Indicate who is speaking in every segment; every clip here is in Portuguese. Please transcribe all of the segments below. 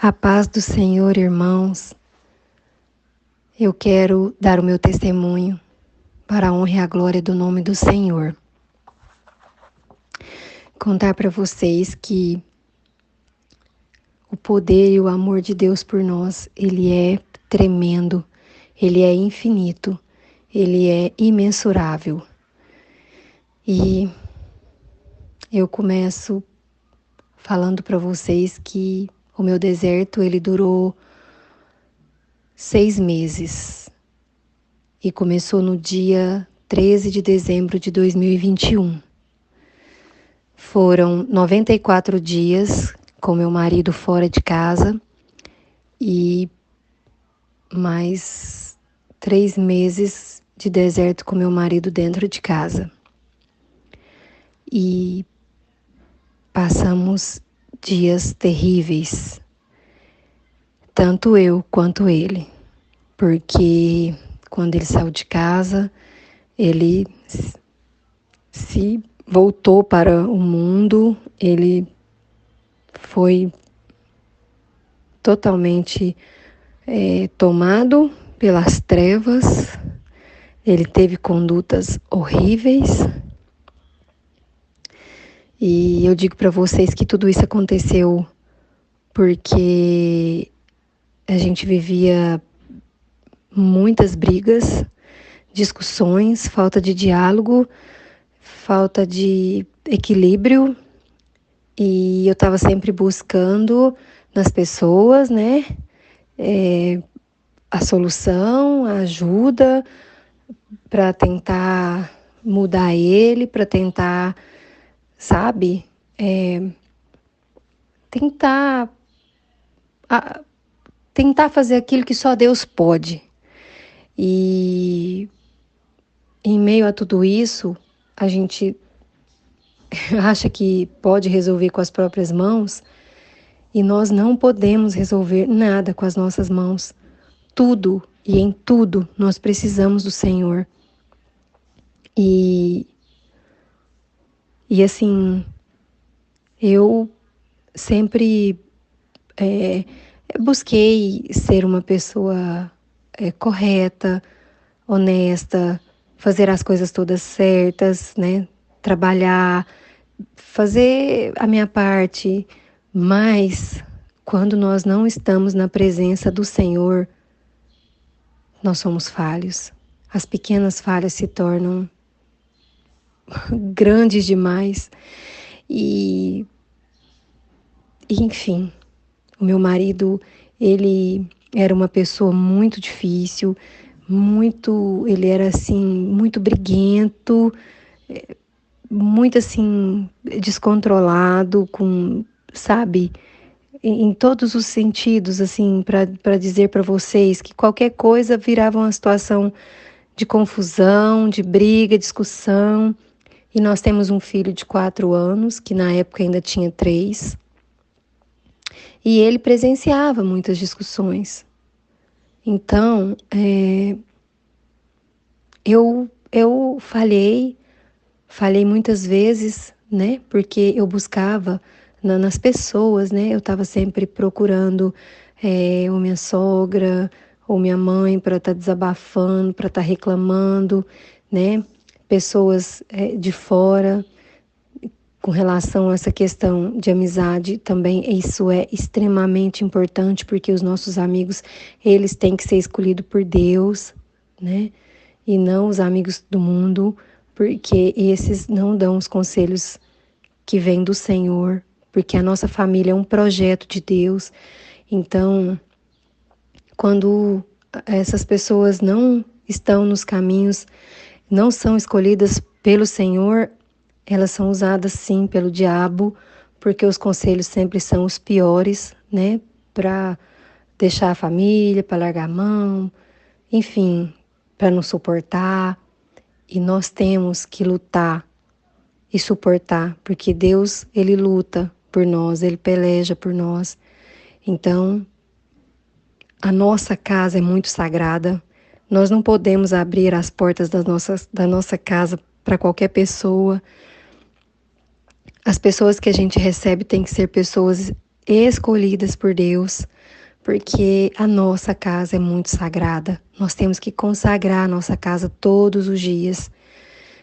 Speaker 1: A paz do Senhor, irmãos. Eu quero dar o meu testemunho para a honra e a glória do nome do Senhor. Contar para vocês que o poder e o amor de Deus por nós, ele é tremendo, ele é infinito, ele é imensurável. E eu começo falando para vocês que o meu deserto, ele durou 6 meses e começou no dia 13 de dezembro de 2021. Foram 94 dias com meu marido fora de casa e mais 3 meses de deserto com meu marido dentro de casa. E passamos dias terríveis, tanto eu quanto ele, porque quando ele saiu de casa, ele se voltou para o mundo, ele foi totalmente tomado pelas trevas, ele teve condutas horríveis. E eu digo para vocês que tudo isso aconteceu porque a gente vivia muitas brigas, discussões, falta de diálogo, falta de equilíbrio, e eu estava sempre buscando nas pessoas, né, a solução, a ajuda para tentar mudar ele, para tentar, sabe, tentar fazer aquilo que só Deus pode. E em meio a tudo isso, a gente acha que pode resolver com as próprias mãos e nós não podemos resolver nada com as nossas mãos. Tudo e em tudo nós precisamos do Senhor. E assim, eu sempre busquei ser uma pessoa correta, honesta, fazer as coisas todas certas, né? Trabalhar, fazer a minha parte, mas quando nós não estamos na presença do Senhor, nós somos falhos. As pequenas falhas se tornam grandes demais. E enfim, o meu marido, ele era uma pessoa muito difícil, ele era assim, muito briguento, muito assim, descontrolado, sabe, em todos os sentidos, assim, para dizer para vocês que qualquer coisa virava uma situação de confusão, de briga, discussão. E nós temos um filho de 4 anos, que na época ainda tinha 3, e ele presenciava muitas discussões. Então, eu falhei muitas vezes, né? Porque eu buscava nas pessoas, né? Eu estava sempre procurando ou minha sogra ou minha mãe para estar desabafando, para estar reclamando, né? Pessoas de fora. Com relação a essa questão de amizade, também isso é extremamente importante, porque os nossos amigos, eles têm que ser escolhidos por Deus, né? E não os amigos do mundo, porque esses não dão os conselhos que vêm do Senhor, porque a nossa família é um projeto de Deus. Então, quando essas pessoas não estão nos caminhos, não são escolhidas pelo Senhor, elas são usadas sim pelo diabo, porque os conselhos sempre são os piores, né? Para deixar a família, para largar a mão, enfim, para não suportar. E nós temos que lutar e suportar, porque Deus, Ele luta por nós, Ele peleja por nós. Então, a nossa casa é muito sagrada. Nós não podemos abrir as portas da nossa casa para qualquer pessoa. As pessoas que a gente recebe têm que ser pessoas escolhidas por Deus, porque a nossa casa é muito sagrada. Nós temos que consagrar a nossa casa todos os dias,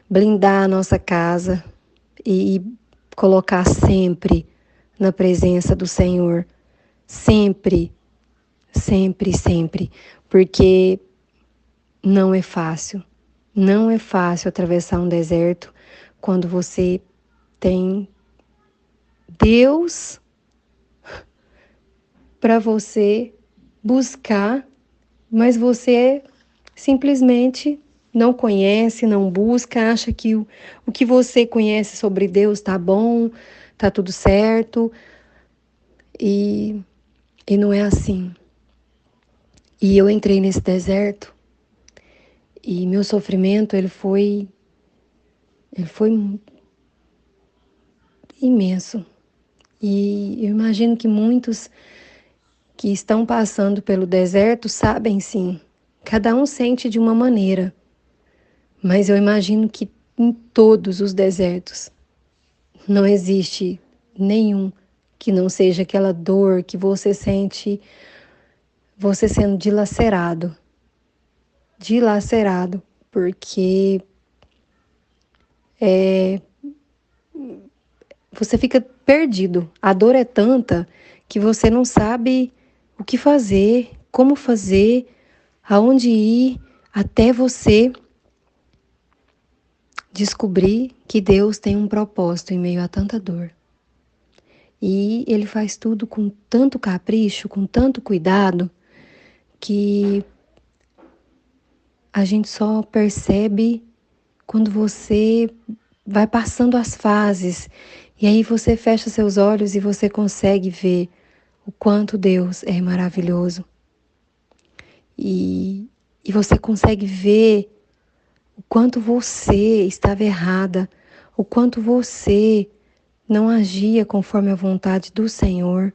Speaker 1: blindar a nossa casa e colocar sempre na presença do Senhor. Sempre, sempre, sempre. Porque não é fácil. Não é fácil atravessar um deserto quando você tem Deus para você buscar, mas você simplesmente não conhece, não busca, acha que o que você conhece sobre Deus tá bom, tá tudo certo, e, e não é assim. E eu entrei nesse deserto e meu sofrimento ele foi imenso. E eu imagino que muitos que estão passando pelo deserto sabem sim. Cada um sente de uma maneira, mas eu imagino que em todos os desertos não existe nenhum que não seja aquela dor que você sente, você sendo dilacerado, porque você fica perdido. A dor é tanta que você não sabe o que fazer, como fazer, aonde ir, até você descobrir que Deus tem um propósito em meio a tanta dor. E Ele faz tudo com tanto capricho, com tanto cuidado, que a gente só percebe quando você vai passando as fases. E aí você fecha seus olhos e você consegue ver o quanto Deus é maravilhoso. E você consegue ver o quanto você estava errada, o quanto você não agia conforme a vontade do Senhor.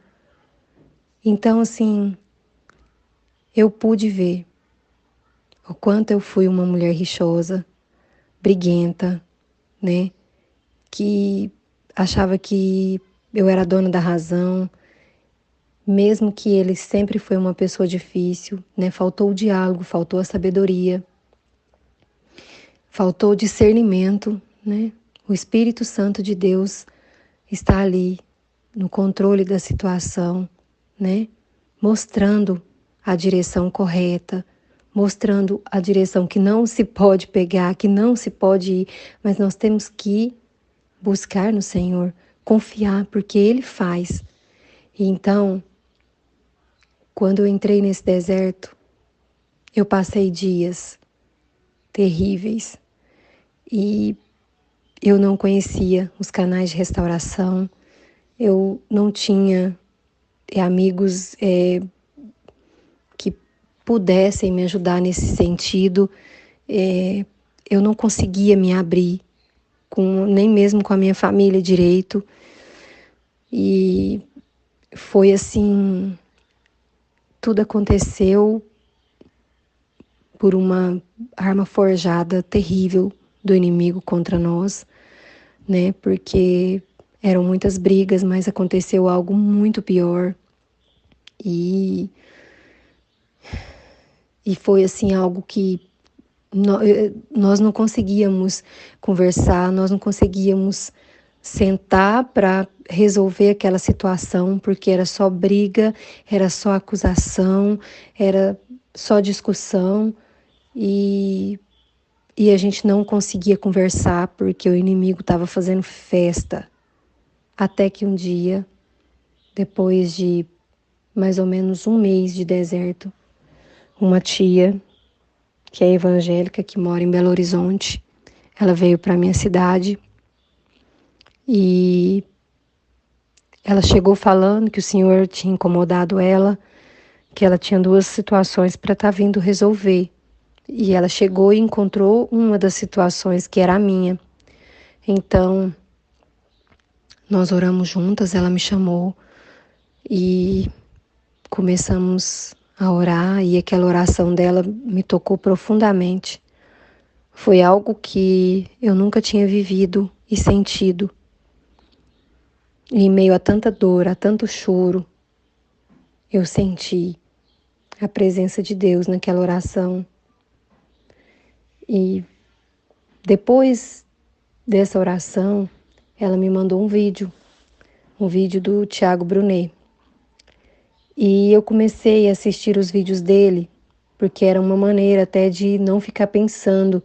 Speaker 1: Então, assim, eu pude ver o quanto eu fui uma mulher rixosa, briguenta, né? Que achava que eu era dona da razão, mesmo que ele sempre foi uma pessoa difícil, né? Faltou o diálogo, faltou a sabedoria, faltou o discernimento, né? O Espírito Santo de Deus está ali no controle da situação, né? Mostrando a direção correta, mostrando a direção que não se pode pegar, que não se pode ir, mas nós temos que buscar no Senhor, confiar, porque Ele faz. E então, quando eu entrei nesse deserto, eu passei dias terríveis e eu não conhecia os canais de restauração, eu não tinha amigos que pudessem me ajudar nesse sentido. Eu não conseguia me abrir, nem mesmo com a minha família direito. E foi assim, tudo aconteceu por uma arma forjada terrível do inimigo contra nós, né? Porque eram muitas brigas, mas aconteceu algo muito pior. E foi assim algo que nós não conseguíamos conversar, nós não conseguíamos sentar para resolver aquela situação, porque era só briga, era só acusação, era só discussão e a gente não conseguia conversar porque o inimigo estava fazendo festa. Até que um dia, depois de mais ou menos um mês de deserto, uma tia que é evangélica, que mora em Belo Horizonte, ela veio para minha cidade e ela chegou falando que o Senhor tinha incomodado ela, que ela tinha duas situações para estar vindo resolver. E ela chegou e encontrou uma das situações que era a minha. Então, nós oramos juntas, ela me chamou e começamos a orar, e aquela oração dela me tocou profundamente. Foi algo que eu nunca tinha vivido e sentido. E em meio a tanta dor, a tanto choro, eu senti a presença de Deus naquela oração. E depois dessa oração, ela me mandou um vídeo do Thiago Brunet. E eu comecei a assistir os vídeos dele, porque era uma maneira até de não ficar pensando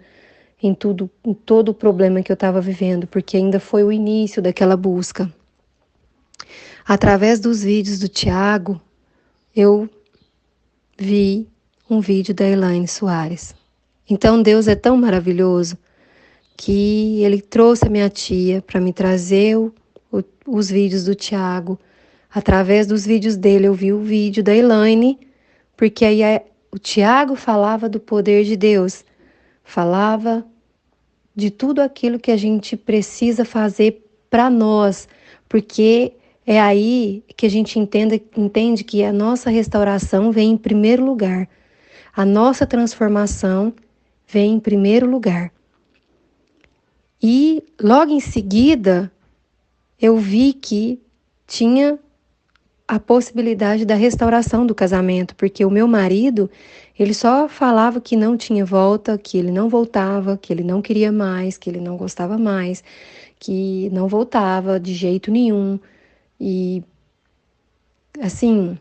Speaker 1: em tudo, em todo o problema que eu estava vivendo, porque ainda foi o início daquela busca. Através dos vídeos do Thiago, eu vi um vídeo da Elaine Soares. Então Deus é tão maravilhoso que Ele trouxe a minha tia para me trazer os vídeos do Thiago. Através dos vídeos dele eu vi o vídeo da Elaine, porque aí o Thiago falava do poder de Deus, falava de tudo aquilo que a gente precisa fazer para nós, porque é aí que a gente entende que a nossa restauração vem em primeiro lugar. A nossa transformação vem em primeiro lugar. E logo em seguida, eu vi que tinha a possibilidade da restauração do casamento, porque o meu marido, ele só falava que não tinha volta, que ele não voltava, que ele não queria mais, que ele não gostava mais, que não voltava de jeito nenhum. E, assim,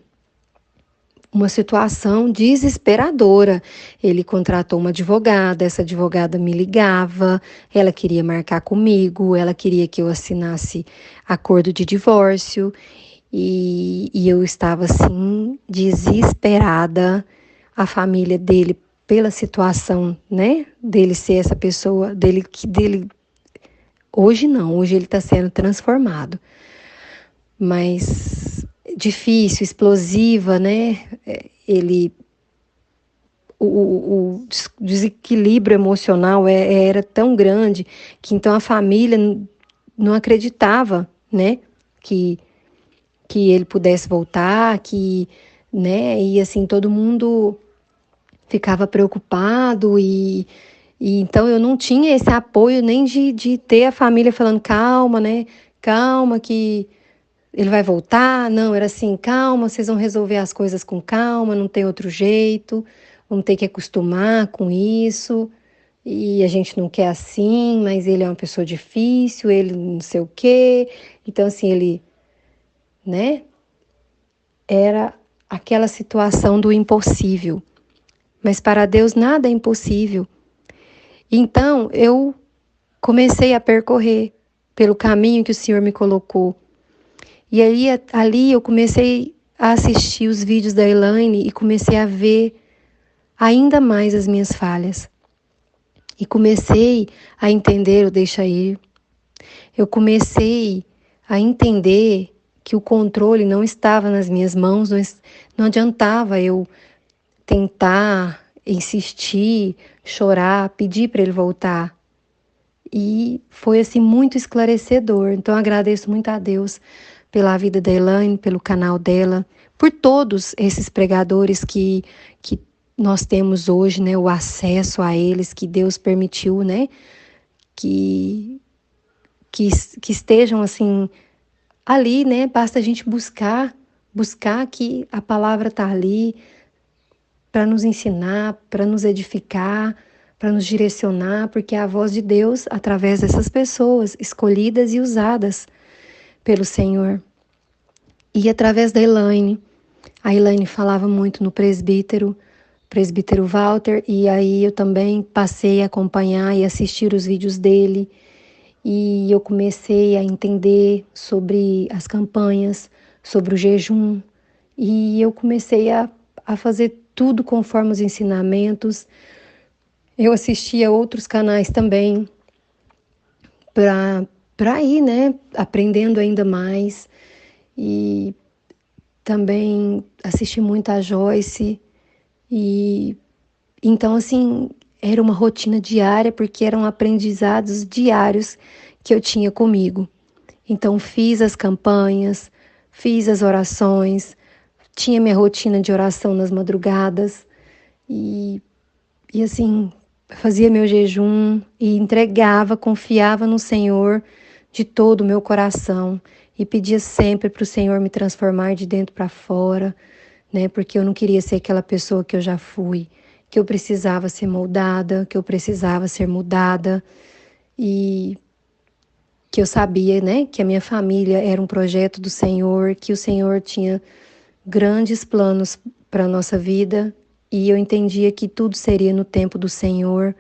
Speaker 1: uma situação desesperadora. Ele contratou uma advogada, essa advogada me ligava, ela queria marcar comigo, ela queria que eu assinasse acordo de divórcio. E eu estava assim, desesperada. A família dele, pela situação, né? Dele ser essa pessoa, dele. Hoje não, hoje ele está sendo transformado. Mas difícil, explosiva, né? Ele. O desequilíbrio emocional era tão grande que então a família não acreditava, né? Que ele pudesse voltar, né, e assim, todo mundo ficava preocupado e então eu não tinha esse apoio nem de ter a família falando, calma, né, calma que ele vai voltar, não, era assim, calma, vocês vão resolver as coisas com calma, não tem outro jeito, vamos ter que acostumar com isso, e a gente não quer assim, mas ele é uma pessoa difícil, ele não sei o quê, então assim, ele, né, era aquela situação do impossível. Mas para Deus nada é impossível. Então eu comecei a percorrer pelo caminho que o Senhor me colocou. E aí, ali eu comecei a assistir os vídeos da Elaine e comecei a ver ainda mais as minhas falhas. E comecei a entender o deixa ir. Eu comecei a entender que o controle não estava nas minhas mãos, não adiantava eu tentar, insistir, chorar, pedir para ele voltar. E foi assim muito esclarecedor. Então eu agradeço muito a Deus pela vida da Elaine, pelo canal dela, por todos esses pregadores que nós temos hoje, né, o acesso a eles, que Deus permitiu, né, que, que estejam assim ali, né, basta a gente buscar que a palavra está ali, para nos ensinar, para nos edificar, para nos direcionar, porque é a voz de Deus através dessas pessoas escolhidas e usadas pelo Senhor. E através da Elaine. A Elaine falava muito no presbítero Walter, e aí eu também passei a acompanhar e assistir os vídeos dele. E eu comecei a entender sobre as campanhas, sobre o jejum, e eu comecei a fazer tudo conforme os ensinamentos. Eu assistia outros canais também para ir, né, aprendendo ainda mais. E também assisti muito a Joyce. E então, assim, era uma rotina diária, porque eram aprendizados diários que eu tinha comigo. Então, fiz as campanhas, fiz as orações, tinha minha rotina de oração nas madrugadas e assim, fazia meu jejum e entregava, confiava no Senhor de todo o meu coração. e pedia sempre para o Senhor me transformar de dentro para fora, né? Porque eu não queria ser aquela pessoa que eu já fui, que eu precisava ser moldada, que eu precisava ser mudada e que eu sabia, né, que a minha família era um projeto do Senhor, que o Senhor tinha grandes planos para a nossa vida e eu entendia que tudo seria no tempo do Senhor.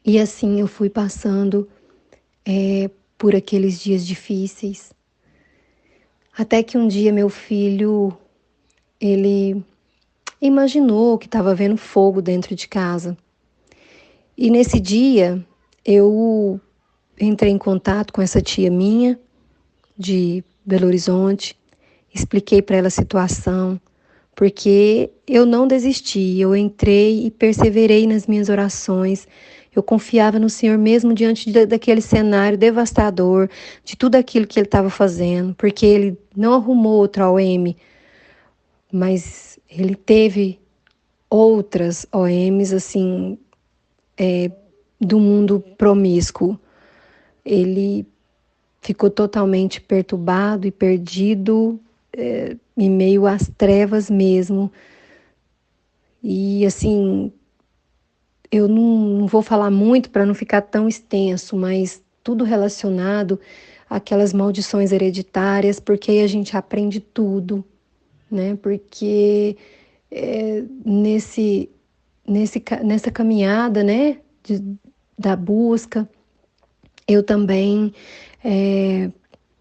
Speaker 1: E assim eu fui passando por aqueles dias difíceis, até que um dia meu filho, ele imaginou que estava vendo fogo dentro de casa. E nesse dia eu entrei em contato com essa tia minha de Belo Horizonte, expliquei para ela a situação, porque eu não desisti, eu entrei e perseverei nas minhas orações. Eu confiava no Senhor mesmo diante daquele cenário devastador, de tudo aquilo que ele estava fazendo, porque ele não arrumou outra OM, mas ele teve outras OMs assim do mundo promíscuo. Ele ficou totalmente perturbado e perdido, em meio às trevas mesmo. E assim, eu não vou falar muito para não ficar tão extenso, mas tudo relacionado àquelas maldições hereditárias, porque aí a gente aprende tudo, né? Porque nessa caminhada, né, da busca, eu também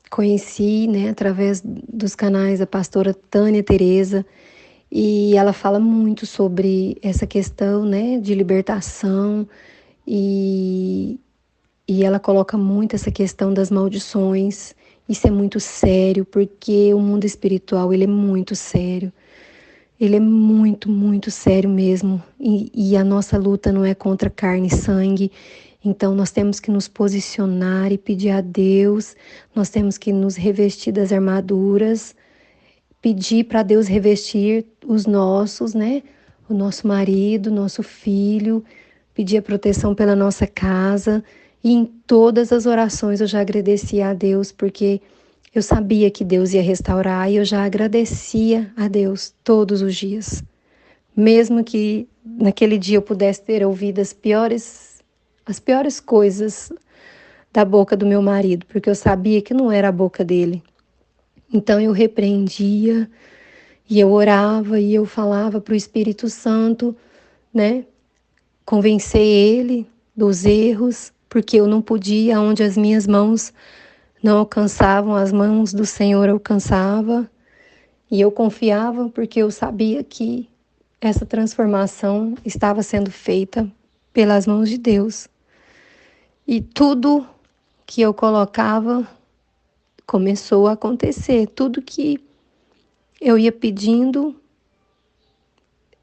Speaker 1: conheci, né, através dos canais a pastora Tânia Teresa, e ela fala muito sobre essa questão, né, de libertação e, e ela coloca muito essa questão das maldições. Isso é muito sério, porque o mundo espiritual, ele é muito sério. Ele é muito, muito sério mesmo. E a nossa luta não é contra carne e sangue. Então, nós temos que nos posicionar e pedir a Deus, nós temos que nos revestir das armaduras, pedir para Deus revestir os nossos, né? O nosso marido, nosso filho, pedir a proteção pela nossa casa. E em todas as orações eu já agradeci a Deus, porque eu sabia que Deus ia restaurar e eu já agradecia a Deus todos os dias. Mesmo que naquele dia eu pudesse ter ouvido as piores coisas da boca do meu marido, porque eu sabia que não era a boca dele. Então eu repreendia e eu orava e eu falava para o Espírito Santo, né, convencer ele dos erros, porque eu não podia onde as minhas mãos não alcançavam, as mãos do Senhor alcançava. E eu confiava porque eu sabia que essa transformação estava sendo feita pelas mãos de Deus. E tudo que eu colocava começou a acontecer. Tudo que eu ia pedindo,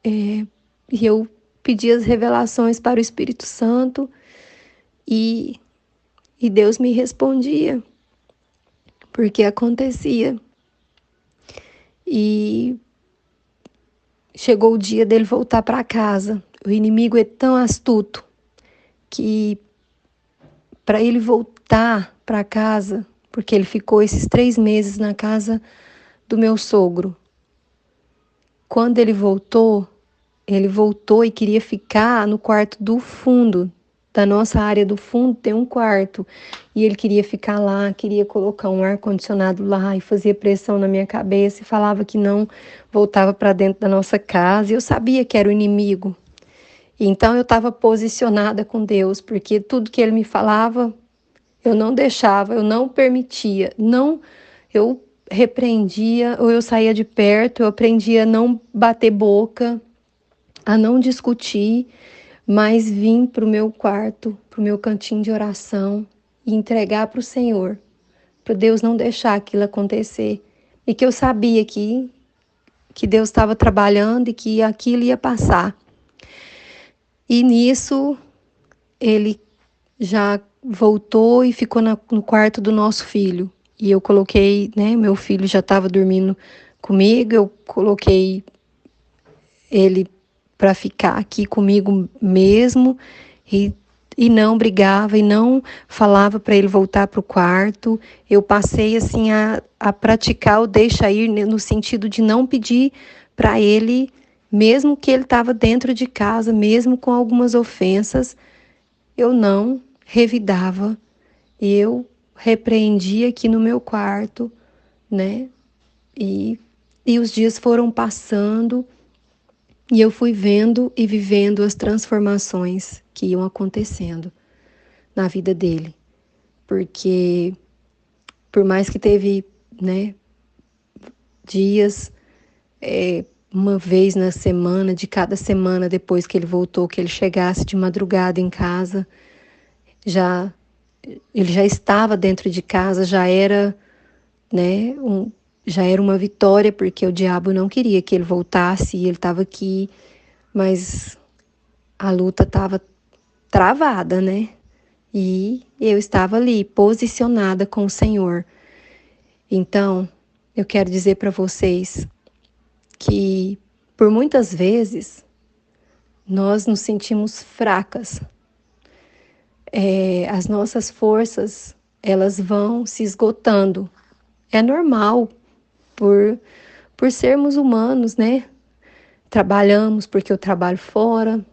Speaker 1: e eu pedia as revelações para o Espírito Santo e, e Deus me respondia, porque acontecia. E chegou o dia dele voltar para casa. O inimigo é tão astuto que para ele voltar para casa, porque ele ficou esses 3 meses na casa do meu sogro. Quando ele voltou e queria ficar no quarto do fundo. Da nossa área do fundo tem um quarto. E ele queria ficar lá, queria colocar um ar-condicionado lá e fazia pressão na minha cabeça e falava que não voltava para dentro da nossa casa. E eu sabia que era o inimigo. Então eu estava posicionada com Deus, porque tudo que ele me falava, eu não deixava, eu não permitia, não, eu repreendia ou eu saía de perto, eu aprendia a não bater boca, a não discutir, mas vim para o meu quarto, para o meu cantinho de oração e entregar para o Senhor, para Deus não deixar aquilo acontecer. E que eu sabia que Deus estava trabalhando e que aquilo ia passar. E nisso, ele já voltou e ficou no quarto do nosso filho. E eu coloquei, né, meu filho já estava dormindo comigo, eu coloquei ele para ficar aqui comigo mesmo e e não brigava e não falava para ele voltar para o quarto. Eu passei assim a praticar o deixa ir no sentido de não pedir para ele, mesmo que ele estava dentro de casa, mesmo com algumas ofensas, eu não revidava. Eu repreendia aqui no meu quarto, né? E, e os dias foram passando e eu fui vendo e vivendo as transformações que iam acontecendo na vida dele. Porque por mais que teve, né, dias, uma vez na semana, de cada semana depois que ele voltou, que ele chegasse de madrugada em casa, já ele já estava dentro de casa, já era, né, já era uma vitória, porque o diabo não queria que ele voltasse e ele estava aqui, mas a luta estava travada, né? E eu estava ali, posicionada com o Senhor. Então, eu quero dizer para vocês que por muitas vezes nós nos sentimos fracas. As nossas forças, elas vão se esgotando. É normal por, por sermos humanos, né? Trabalhamos porque eu trabalho fora.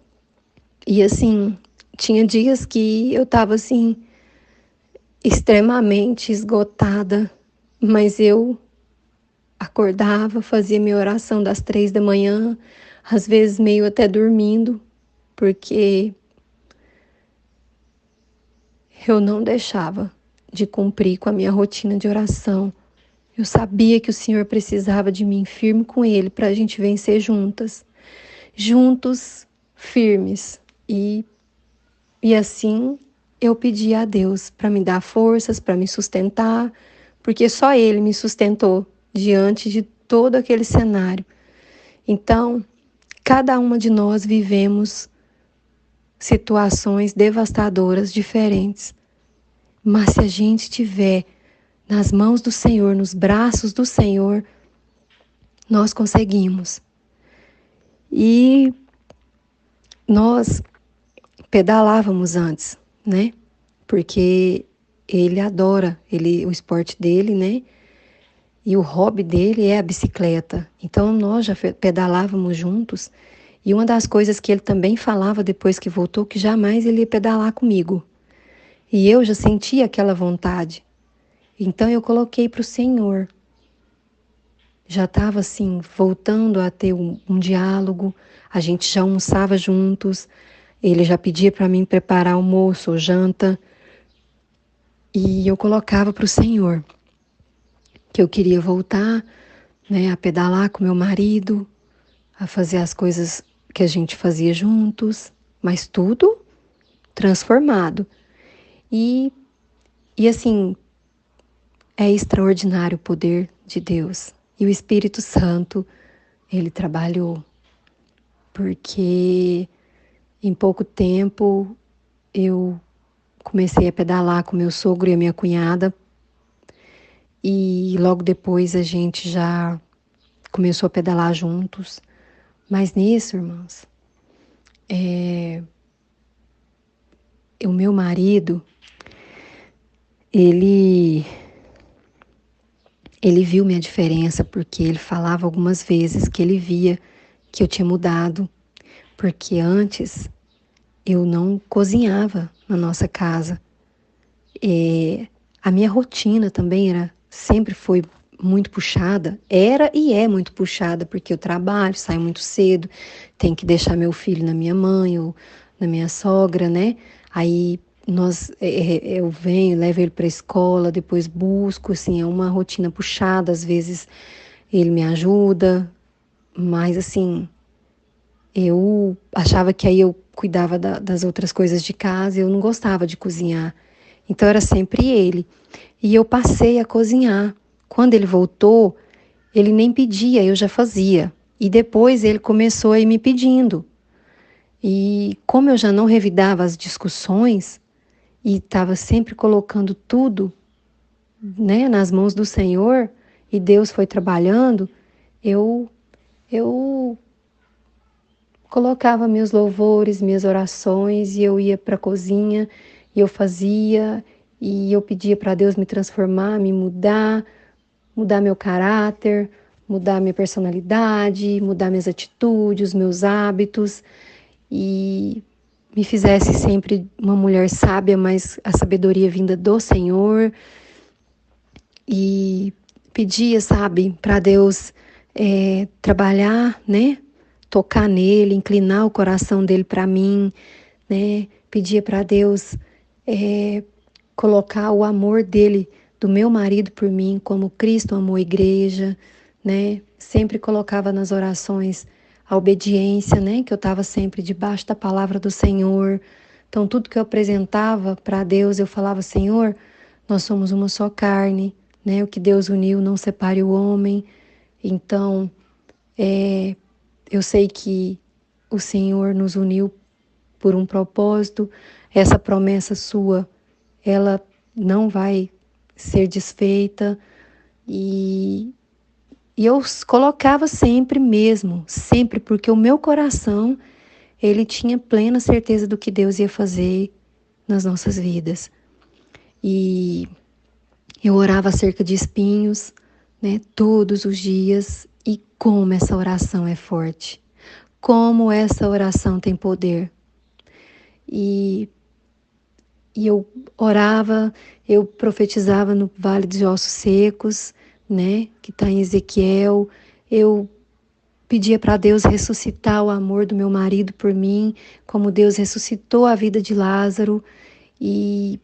Speaker 1: E assim, tinha dias que eu estava assim, extremamente esgotada, mas eu acordava, fazia minha oração das 3 da manhã, às vezes meio até dormindo, porque eu não deixava de cumprir com a minha rotina de oração. Eu sabia que o Senhor precisava de mim firme com Ele para a gente vencer juntas, juntos, firmes. E assim eu pedi a Deus para me dar forças, para me sustentar, porque só Ele me sustentou diante de todo aquele cenário. Então, cada uma de nós vivemos situações devastadoras diferentes, mas se a gente estiver nas mãos do Senhor, nos braços do Senhor, nós conseguimos. E nós pedalávamos antes, né? Porque ele adora, o esporte dele, né? E o hobby dele é a bicicleta. Então nós já pedalávamos juntos. E uma das coisas que ele também falava depois que voltou, que jamais ele ia pedalar comigo. E eu já sentia aquela vontade. Então eu coloquei para o Senhor. Já estava assim, voltando a ter um diálogo. A gente já almoçava juntos. Ele já pedia para mim preparar almoço ou janta. E eu colocava para o Senhor que eu queria voltar, né, a pedalar com meu marido, a fazer as coisas que a gente fazia juntos, mas tudo transformado. E, e assim, é extraordinário o poder de Deus. E o Espírito Santo, ele trabalhou, porque em pouco tempo eu comecei a pedalar com meu sogro e a minha cunhada, e logo depois a gente já começou a pedalar juntos. Mas nisso, irmãos, o meu marido, ele ele viu minha diferença, porque ele falava algumas vezes que ele via que eu tinha mudado, porque antes eu não cozinhava na nossa casa. A minha rotina também sempre foi muito puxada, era e é muito puxada, porque eu trabalho, saio muito cedo, tenho que deixar meu filho na minha mãe ou na minha sogra, né? Aí eu venho, levo ele para a escola, depois busco, assim, é uma rotina puxada, às vezes ele me ajuda, mas assim, eu achava que aí eu cuidava das outras coisas de casa, eu não gostava de cozinhar. Então era sempre ele. E eu passei a cozinhar. Quando ele voltou, ele nem pedia, eu já fazia. E depois ele começou a ir me pedindo. E como eu já não revidava as discussões e estava sempre colocando tudo, né, nas mãos do Senhor, e Deus foi trabalhando, eu colocava meus louvores, minhas orações, e eu ia para a cozinha e eu fazia, e eu pedia para Deus me transformar, me mudar, mudar meu caráter, mudar minha personalidade, mudar minhas atitudes, meus hábitos, e me fizesse sempre uma mulher sábia, mas a sabedoria vinda do Senhor. E pedia, sabe, para Deus trabalhar, né? Tocar nele, inclinar o coração dele para mim, né? Pedia para Deus colocar o amor dele, do meu marido por mim, como Cristo amou a igreja, né? Sempre colocava nas orações a obediência, né? Que eu estava sempre debaixo da palavra do Senhor. Então, tudo que eu apresentava para Deus, eu falava: Senhor, nós somos uma só carne, né? O que Deus uniu, não separe o homem. Então, eu sei que o Senhor nos uniu por um propósito. Essa promessa sua, ela não vai ser desfeita. E, e eu colocava sempre mesmo, sempre, porque o meu coração, ele tinha plena certeza do que Deus ia fazer nas nossas vidas. E eu orava acerca de espinhos, né, todos os dias. E como essa oração é forte, como essa oração tem poder. E, e eu orava, eu profetizava no vale de ossos secos, né, que está em Ezequiel. Eu pedia para Deus ressuscitar o amor do meu marido por mim, como Deus ressuscitou a vida de Lázaro. E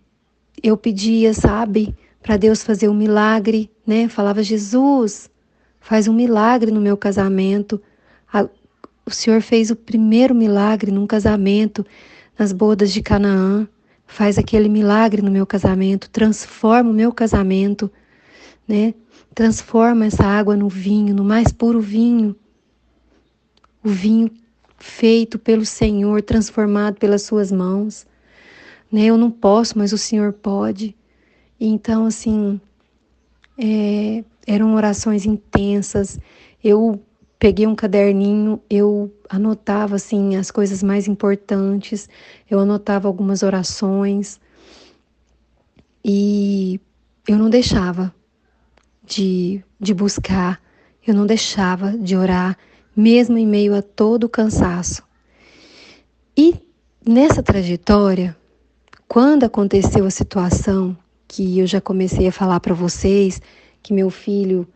Speaker 1: eu pedia, sabe, para Deus fazer um milagre, né? Falava: Jesus, faz um milagre no meu casamento. O Senhor fez o primeiro milagre num casamento, nas bodas de Canaã. Faz aquele milagre no meu casamento, transforma o meu casamento, né? Transforma essa água no vinho, no mais puro vinho. O vinho feito pelo Senhor, transformado pelas suas mãos, né? Eu não posso, mas o Senhor pode. Então, assim, eram orações intensas. Eu peguei um caderninho, eu anotava, assim, as coisas mais importantes, eu anotava algumas orações e eu não deixava de buscar, eu não deixava de orar, mesmo em meio a todo o cansaço. E nessa trajetória, quando aconteceu a situação que eu já comecei a falar para vocês, que meu filho,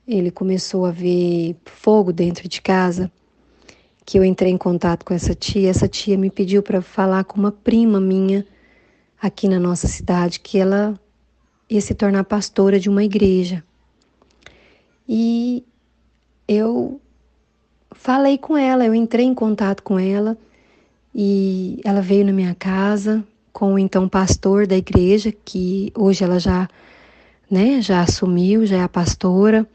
Speaker 1: ele começou a ver fogo dentro de casa, que eu entrei em contato com essa tia me pediu para falar com uma prima minha aqui na nossa cidade, que ela ia se tornar pastora de uma igreja. E eu falei com ela, eu entrei em contato com ela e ela veio na minha casa com o então pastor da igreja, que hoje ela já, né, já assumiu, já é a pastora,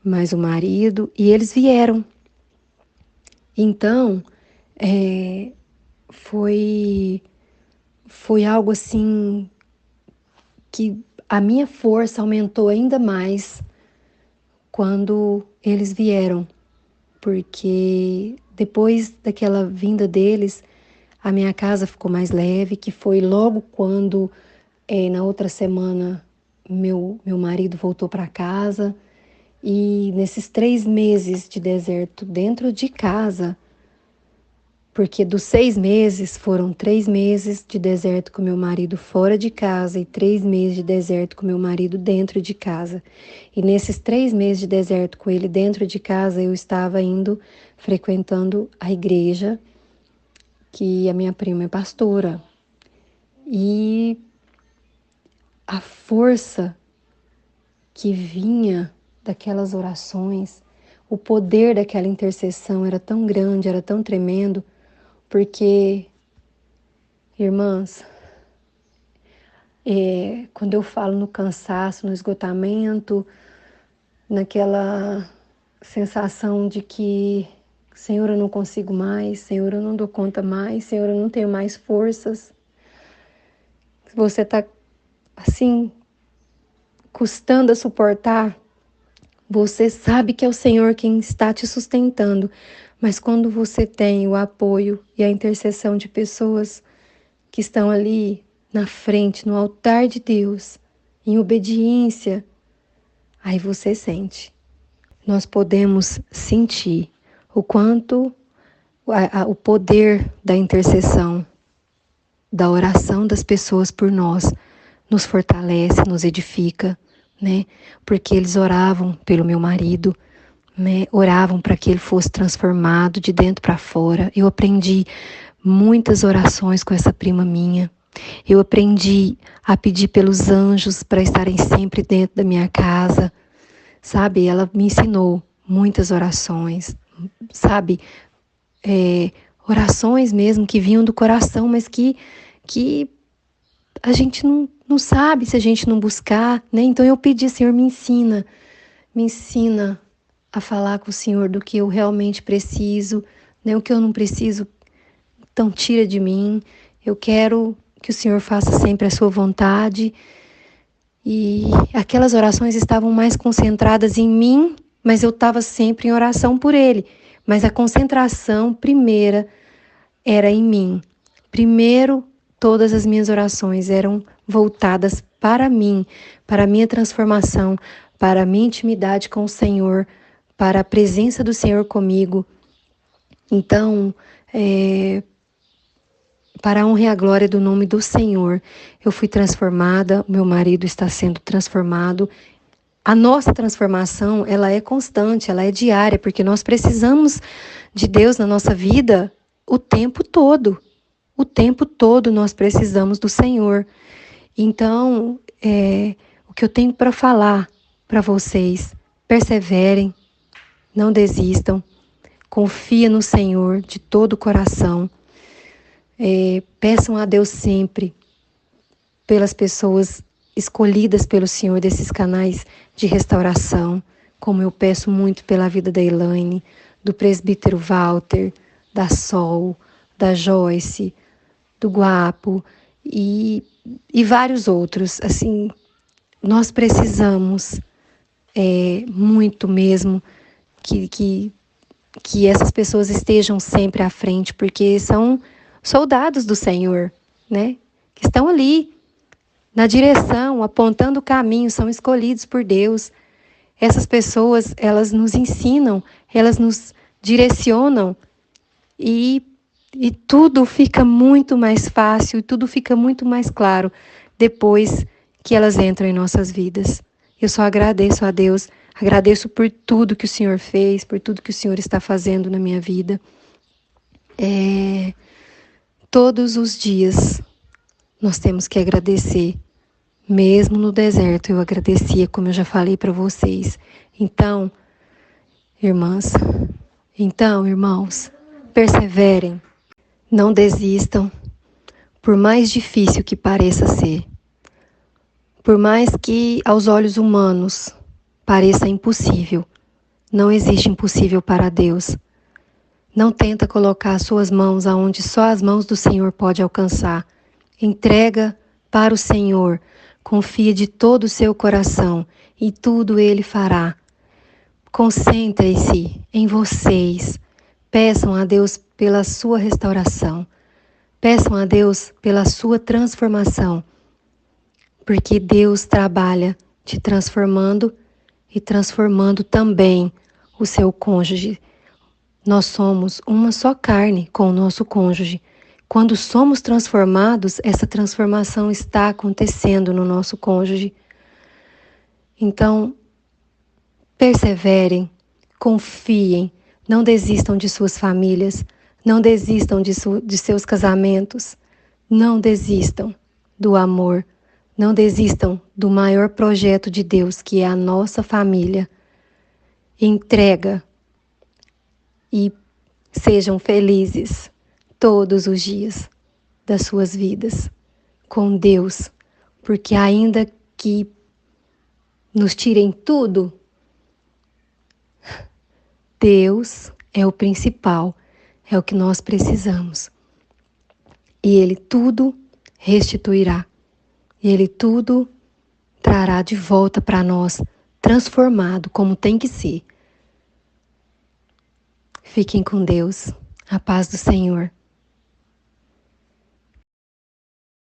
Speaker 1: mais o marido, e eles vieram. Então, é, foi, foi algo assim que a minha força aumentou ainda mais quando eles vieram, porque depois daquela vinda deles, a minha casa ficou mais leve, que foi logo quando, na outra semana, meu marido voltou para casa. E nesses 3 meses de deserto dentro de casa, porque dos 6 meses foram 3 meses de deserto com meu marido fora de casa e 3 meses de deserto com meu marido dentro de casa. E nesses 3 meses de deserto com ele dentro de casa, eu estava indo frequentando a igreja, que a minha prima é pastora. E a força que vinha daquelas orações, o poder daquela intercessão era tão grande, era tão tremendo, porque, irmãs, quando eu falo no cansaço, no esgotamento, naquela sensação de que, Senhor, eu não consigo mais, Senhor, eu não dou conta mais, Senhor, eu não tenho mais forças. Se você está assim, custando a suportar, Você sabe que é o Senhor quem está te sustentando, mas quando você tem o apoio e a intercessão de pessoas que estão ali na frente, no altar de Deus, em obediência, aí você sente. Nós podemos sentir o quanto o poder da intercessão, da oração das pessoas por nós, nos fortalece, nos edifica, né? Porque eles oravam pelo meu marido, né? Oravam para que ele fosse transformado de dentro para fora. Eu aprendi muitas orações com essa prima minha. Eu aprendi a pedir pelos anjos para estarem sempre dentro da minha casa, sabe? Ela me ensinou muitas orações, sabe? Orações mesmo que vinham do coração, mas que a gente não sabe se a gente não buscar, né? Então eu pedi, Senhor, me ensina a falar com o Senhor do que eu realmente preciso, né? O que eu não preciso, então tira de mim. Eu quero que o Senhor faça sempre a sua vontade. E aquelas orações estavam mais concentradas em mim, mas eu estava sempre em oração por ele. Mas a concentração primeira era em mim. Primeiro, todas as minhas orações eram voltadas para mim, para a minha transformação, para a minha intimidade com o Senhor, para a presença do Senhor comigo. Então, para a honra e a glória do nome do Senhor, eu fui transformada, meu marido está sendo transformado. A nossa transformação, ela é constante, ela é diária, porque nós precisamos de Deus na nossa vida o tempo todo. O tempo todo nós precisamos do Senhor. Então, o que eu tenho para falar para vocês, perseverem, não desistam, confia no Senhor de todo o coração. Peçam a Deus sempre pelas pessoas escolhidas pelo Senhor desses canais de restauração, como eu peço muito pela vida da Elaine, do presbítero Walter, da Sol, da Joyce, do Guapo e vários outros. Assim, nós precisamos muito mesmo que essas pessoas estejam sempre à frente, porque são soldados do Senhor, né? Que estão ali na direção, apontando o caminho, são escolhidos por Deus. Essas pessoas, elas nos ensinam, elas nos direcionam e tudo fica muito mais fácil e tudo fica muito mais claro depois que elas entram em nossas vidas. Eu só agradeço a Deus, agradeço por tudo que o Senhor fez, por tudo que o Senhor está fazendo na minha vida. Todos os dias nós temos que agradecer. Mesmo no deserto eu agradecia, como eu já falei para vocês. Então, irmãos, perseverem, não desistam, por mais difícil que pareça ser. Por mais que aos olhos humanos pareça impossível, não existe impossível para Deus. Não tenta colocar as suas mãos aonde só as mãos do Senhor pode alcançar. Entrega para o Senhor, confia de todo o seu coração e tudo Ele fará. Concentre-se em vocês. Peçam a Deus pela sua restauração. Peçam a Deus pela sua transformação. Porque Deus trabalha te transformando e transformando também o seu cônjuge. Nós somos uma só carne com o nosso cônjuge. Quando somos transformados, essa transformação está acontecendo no nosso cônjuge. Então, perseverem, confiem, não desistam de suas famílias, não desistam de seus casamentos, não desistam do amor, não desistam do maior projeto de Deus, que é a nossa família. Entrega e sejam felizes todos os dias das suas vidas com Deus, porque ainda que nos tirem tudo, Deus é o principal, é o que nós precisamos. E Ele tudo restituirá, e Ele tudo trará de volta para nós transformado como tem que ser. Fiquem com Deus. A paz do Senhor.